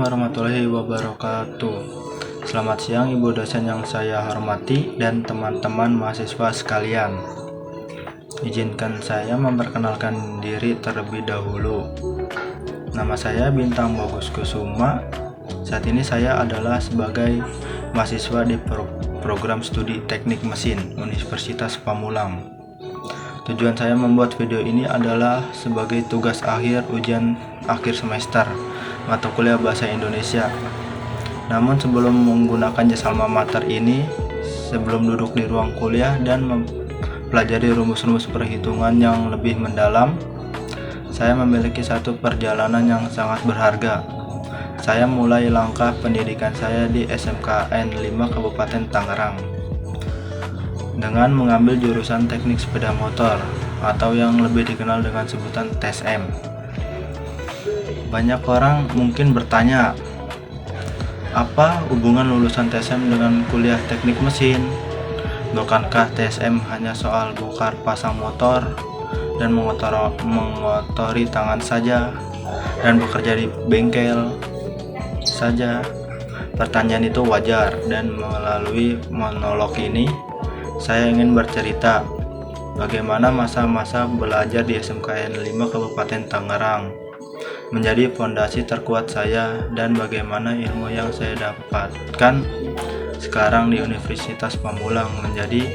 Assalamualaikum warahmatullahi wabarakatuh. Selamat siang Ibu dosen yang saya hormati dan teman-teman mahasiswa sekalian. Izinkan saya memperkenalkan diri terlebih dahulu. Nama saya Bintang Bagus Kusuma. Saat ini saya adalah sebagai mahasiswa di program studi Teknik Mesin Universitas Pamulang. Tujuan saya membuat video ini adalah sebagai tugas akhir ujian akhir semester mata kuliah Bahasa Indonesia. Namun sebelum menggunakan jasa alma mater ini, sebelum duduk di ruang kuliah dan mempelajari rumus-rumus perhitungan yang lebih mendalam, saya memiliki satu perjalanan yang sangat berharga. Saya mulai langkah pendidikan saya di SMKN 5 Kabupaten Tangerang dengan mengambil jurusan Teknik Sepeda Motor atau yang lebih dikenal dengan sebutan TSM. Banyak orang mungkin bertanya, apa hubungan lulusan TSM dengan kuliah teknik mesin? Bukankah TSM hanya soal bongkar pasang motor dan mengotori tangan saja dan bekerja di bengkel saja? Pertanyaan itu wajar, dan melalui monolog ini saya ingin bercerita bagaimana masa-masa belajar di SMKN 5 Kabupaten Tangerang menjadi fondasi terkuat saya, dan bagaimana ilmu yang saya dapatkan sekarang di Universitas Pamulang menjadi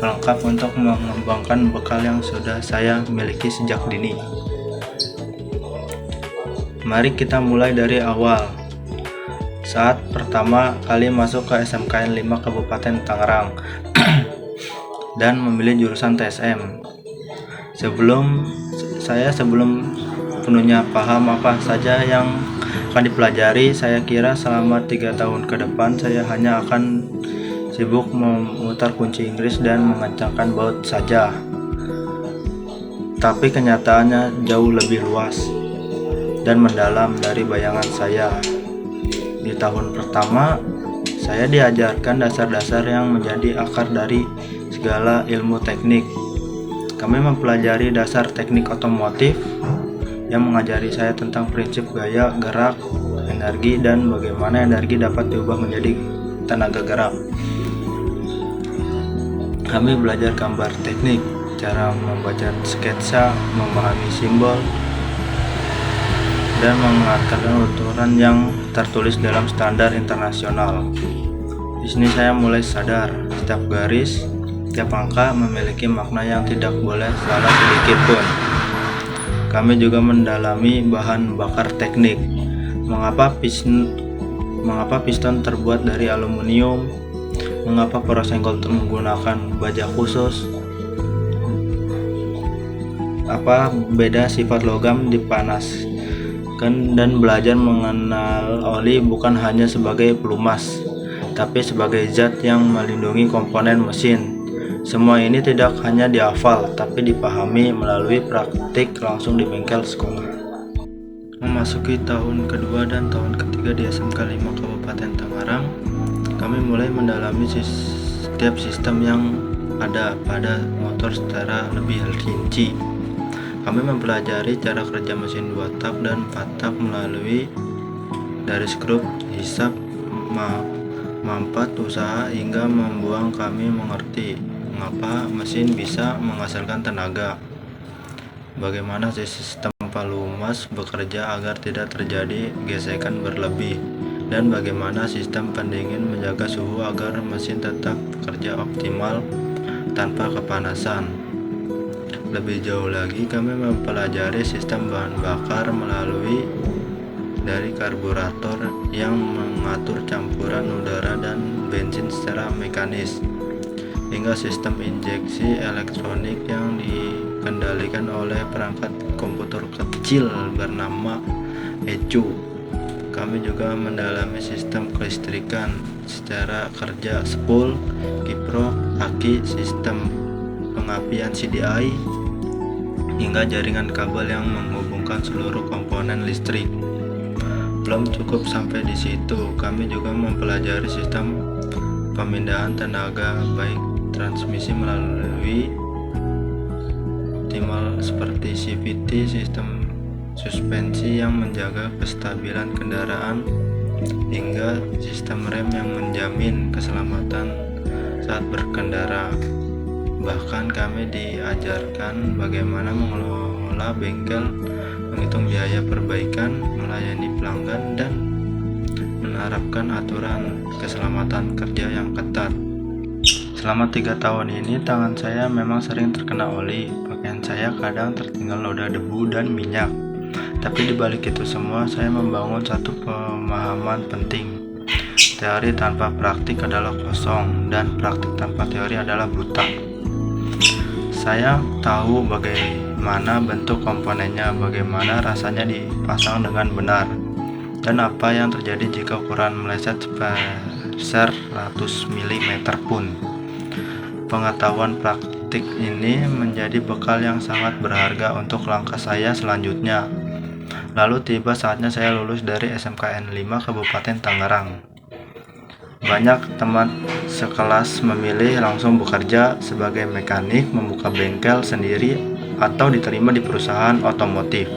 pelengkap untuk mengembangkan bekal yang sudah saya miliki sejak dini. Mari kita mulai dari awal. Saat pertama kali masuk ke SMKN 5 Kabupaten Tangerang dan memilih jurusan TSM. Sebelum penuhnya paham apa saja yang akan dipelajari, saya kira selama 3 tahun ke depan saya hanya akan sibuk memutar kunci Inggris dan mengencangkan baut saja. Tapi kenyataannya jauh lebih luas dan mendalam dari bayangan saya. Di tahun pertama, saya diajarkan dasar-dasar yang menjadi akar dari segala ilmu teknik. Kami mempelajari dasar teknik otomotif yang mengajari saya tentang prinsip gaya, gerak, energi, dan bagaimana energi dapat diubah menjadi tenaga gerak. Kami belajar gambar teknik, cara membaca sketsa, memahami simbol, dan mengatakan uturan yang tertulis dalam standar internasional. Di sini saya mulai sadar, setiap garis, setiap angka memiliki makna yang tidak boleh salah sedikit pun. Kami juga mendalami bahan bakar teknik. Mengapa piston terbuat dari aluminium? Mengapa perosenggol menggunakan baja khusus? Apa beda sifat logam dipanaskan, dan belajar mengenal oli bukan hanya sebagai pelumas, tapi sebagai zat yang melindungi komponen mesin. Semua ini tidak hanya dihafal, tapi dipahami melalui praktik langsung di bengkel sekolah. Memasuki tahun kedua dan tahun ketiga di SMK 5 Kabupaten Tangerang, kami mulai mendalami setiap sistem yang ada pada motor secara lebih rinci. Kami mempelajari cara kerja mesin 2 tak dan 4 tak melalui dari skrup, hisap, mampat, usaha, hingga membuang. Kami mengerti mengapa mesin bisa menghasilkan tenaga, bagaimana sistem pelumas bekerja agar tidak terjadi gesekan berlebih, dan bagaimana sistem pendingin menjaga suhu agar mesin tetap bekerja optimal tanpa kepanasan. Lebih jauh lagi, kami mempelajari sistem bahan bakar melalui dari karburator yang mengatur campuran udara dan bensin secara mekanis, hingga sistem injeksi elektronik yang dikendalikan oleh perangkat komputer kecil bernama ECU. Kami juga mendalami sistem kelistrikan secara kerja spool, kiprok, aki, sistem pengapian CDI, hingga jaringan kabel yang menghubungkan seluruh komponen listrik. Belum cukup sampai di situ, kami juga mempelajari sistem pemindahan tenaga baik transmisi melalui optimal seperti CVT, sistem suspensi yang menjaga kestabilan kendaraan, hingga sistem rem yang menjamin keselamatan saat berkendara. Bahkan kami diajarkan bagaimana mengelola bengkel, menghitung biaya perbaikan, melayani pelanggan, dan menerapkan aturan keselamatan kerja yang ketat. Selama 3 tahun ini tangan saya memang sering terkena oli, pakaian saya kadang tertinggal noda debu dan minyak. Tapi dibalik itu semua, saya membangun satu pemahaman penting. Teori tanpa praktik adalah kosong, dan praktik tanpa teori adalah buta. Saya tahu bagaimana bentuk komponennya, bagaimana rasanya dipasang dengan benar, dan apa yang terjadi jika ukuran meleset sebesar 100 mm pun. Pengetahuan praktik ini menjadi bekal yang sangat berharga untuk langkah saya selanjutnya. Lalu tiba saatnya saya lulus dari SMKN 5 Kabupaten Tangerang. Banyak teman sekelas memilih langsung bekerja sebagai mekanik, membuka bengkel sendiri, atau diterima di perusahaan otomotif.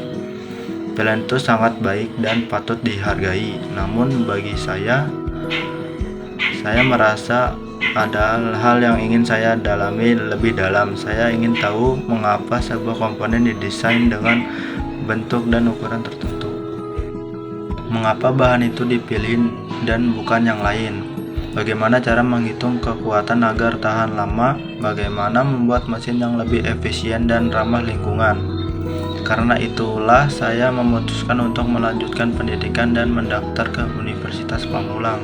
Pilihan itu sangat baik dan patut dihargai. Namun bagi saya merasa ada hal yang ingin saya dalami lebih dalam. Saya ingin tahu mengapa sebuah komponen didesain dengan bentuk dan ukuran tertentu. Mengapa bahan itu dipilih dan bukan yang lain? Bagaimana cara menghitung kekuatan agar tahan lama? Bagaimana membuat mesin yang lebih efisien dan ramah lingkungan? Karena itulah saya memutuskan untuk melanjutkan pendidikan dan mendaftar ke Universitas Pamulang,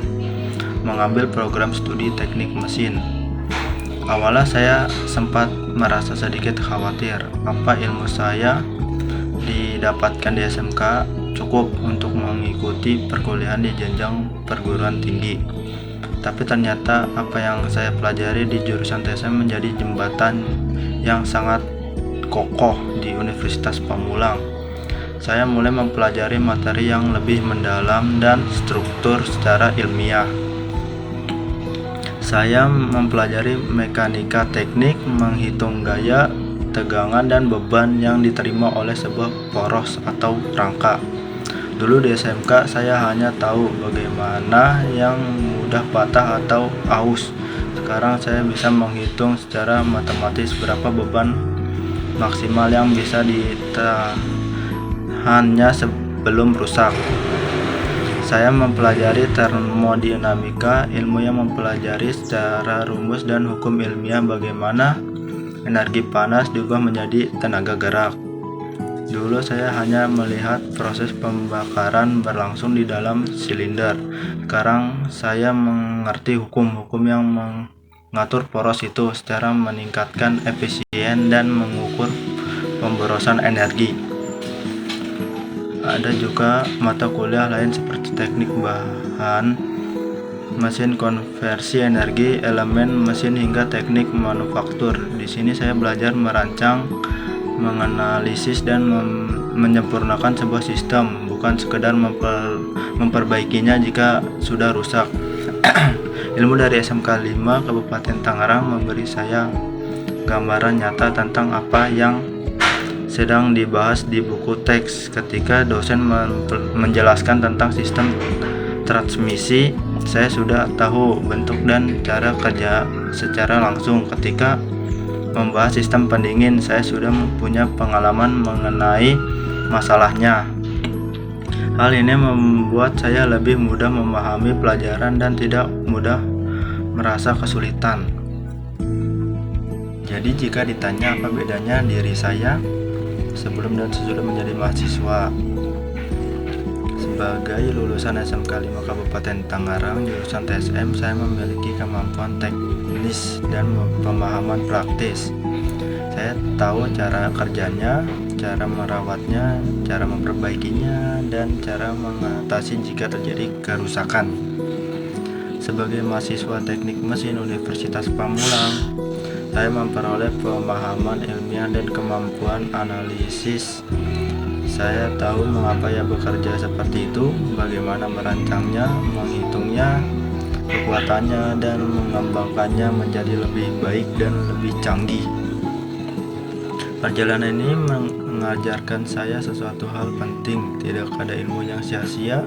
mengambil program studi teknik mesin. Awalnya saya sempat merasa sedikit khawatir, apa ilmu saya didapatkan di SMK cukup untuk mengikuti perkuliahan di jenjang perguruan tinggi. Tapi ternyata apa yang saya pelajari di jurusan TSM menjadi jembatan yang sangat kokoh di Universitas Pamulang. Saya mulai mempelajari materi yang lebih mendalam dan struktur secara ilmiah. Saya mempelajari mekanika teknik, menghitung gaya, tegangan, dan beban yang diterima oleh sebuah poros atau rangka. Dulu di SMK saya hanya tahu bagaimana yang mudah patah atau aus. Sekarang saya bisa menghitung secara matematis berapa beban maksimal yang bisa ditahannya sebelum rusak. Saya mempelajari termodinamika, ilmu yang mempelajari secara rumus dan hukum ilmiah bagaimana energi panas diubah menjadi tenaga gerak. Dulu saya hanya melihat proses pembakaran berlangsung di dalam silinder. Sekarang saya mengerti hukum-hukum yang mengatur poros itu secara meningkatkan efisien dan mengukur pemborosan energi. Ada juga mata kuliah lain seperti teknik bahan, mesin konversi energi, elemen mesin, hingga teknik manufaktur. Di sini saya belajar merancang, menganalisis, dan menyempurnakan sebuah sistem, bukan sekedar memperbaikinya jika sudah rusak. Ilmu dari SMK 5 Kabupaten Tangerang memberi saya gambaran nyata tentang apa yang sedang dibahas di buku teks. Ketika dosen menjelaskan tentang sistem transmisi, saya sudah tahu bentuk dan cara kerja secara langsung. Ketika membahas sistem pendingin, saya sudah punya pengalaman mengenai masalahnya. Hal ini membuat saya lebih mudah memahami pelajaran dan tidak mudah merasa kesulitan. Jadi jika ditanya apa bedanya diri saya sebelum dan sesudah menjadi mahasiswa, sebagai lulusan SMK 5 Kabupaten Tangerang jurusan TSM, saya memiliki kemampuan teknis dan pemahaman praktis. Saya tahu cara kerjanya, cara merawatnya, cara memperbaikinya, dan cara mengatasi jika terjadi kerusakan. Sebagai mahasiswa teknik mesin Universitas Pamulang, saya memperoleh pemahaman ilmiah dan kemampuan analisis. Saya tahu mengapa ia bekerja seperti itu, bagaimana merancangnya, menghitungnya, kekuatannya, dan mengembangkannya menjadi lebih baik dan lebih canggih. Perjalanan ini mengajarkan saya sesuatu hal penting. Tidak ada ilmu yang sia-sia.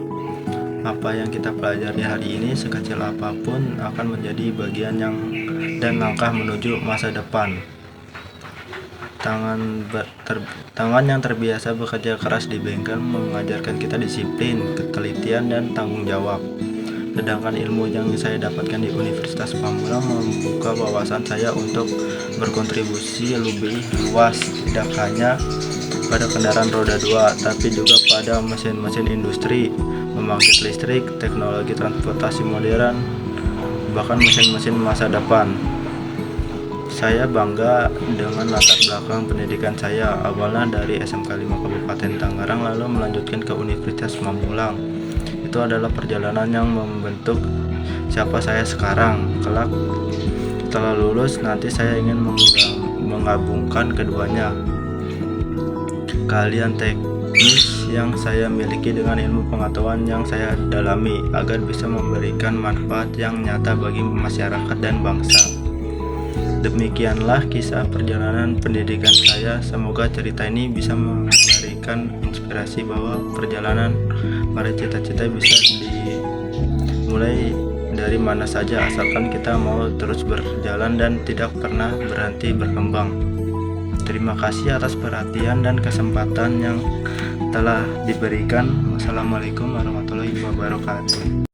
Apa yang kita pelajari hari ini, sekecil apapun, akan menjadi bagian dan langkah menuju masa depan. Tangan yang terbiasa bekerja keras di bengkel mengajarkan kita disiplin, ketelitian, dan tanggung jawab. Sedangkan ilmu yang saya dapatkan di Universitas Pamulang membuka wawasan saya untuk berkontribusi lebih luas, tidak hanya pada kendaraan roda 2, tapi juga pada mesin-mesin industri, pembangkit listrik, teknologi transportasi modern, bahkan mesin-mesin masa depan. Saya bangga dengan latar belakang pendidikan saya, awalnya dari SMK 5 Kabupaten Tangerang lalu melanjutkan ke Universitas Pamulang. Itu adalah perjalanan yang membentuk siapa saya sekarang. Kelak setelah lulus nanti saya ingin menggabungkan keduanya, keahlian teknis yang saya miliki dengan ilmu pengetahuan yang saya dalami, agar bisa memberikan manfaat yang nyata bagi masyarakat dan bangsa. Demikianlah kisah perjalanan pendidikan saya. Semoga cerita ini bisa memberikan inspirasi bahwa perjalanan meraih cita-cita bisa dimulai dari mana saja, asalkan kita mau terus berjalan dan tidak pernah berhenti berkembang. Terima kasih atas perhatian dan kesempatan yang telah diberikan. Wassalamualaikum warahmatullahi wabarakatuh.